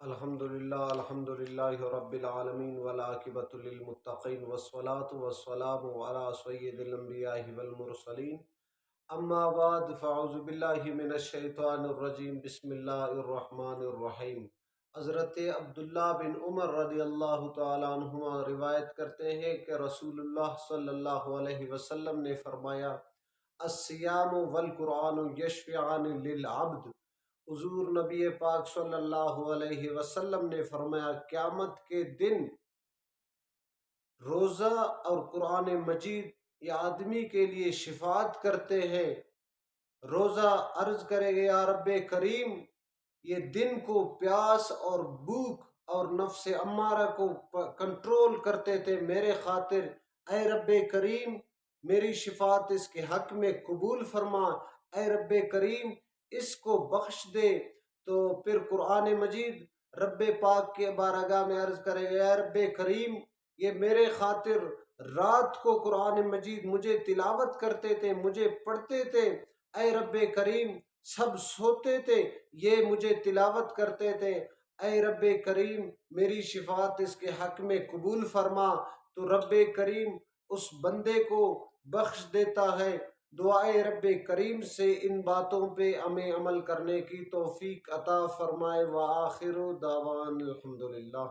الحمدللہ رب العالمین والعاقبۃ للمتقین والصلاة والسلام علی سید الانبیاء والمرسلین اما بعد فاعوذ باللہ من الشیطان الرجیم بسم اللہ الرحمن الرحیم۔ حضرت عبداللہ بن عمر رضی اللہ تعالیٰ عنہما روایت کرتے ہیں کہ رسول اللہ صلی اللہ علیہ وسلم نے فرمایا، الصیام والقرآن یشفعان للعبد۔ حضور نبی پاک صلی اللہ علیہ وسلم نے فرمایا، قیامت کے دن روزہ اور قرآن مجید یہ آدمی کے لیے شفاعت کرتے ہیں۔ روزہ عرض کرے گا، یا رب کریم، یہ دن کو پیاس اور بھوک اور نفس امارہ کو کنٹرول کرتے تھے، میرے خاطر اے رب کریم میری شفاعت اس کے حق میں قبول فرما، اے رب کریم اس کو بخش دے۔ تو پھر قرآن مجید رب پاک کے بارگاہ میں عرض کرے گا، اے رب کریم یہ میرے خاطر رات کو قرآن مجید مجھے تلاوت کرتے تھے، مجھے پڑھتے تھے، اے رب کریم سب سوتے تھے یہ مجھے تلاوت کرتے تھے، اے رب کریم میری شفاعت اس کے حق میں قبول فرما۔ تو رب کریم اس بندے کو بخش دیتا ہے۔ دعائے رب کریم سے ان باتوں پہ ہمیں عمل کرنے کی توفیق عطا فرمائے۔ وآخر دعوان الحمدللہ۔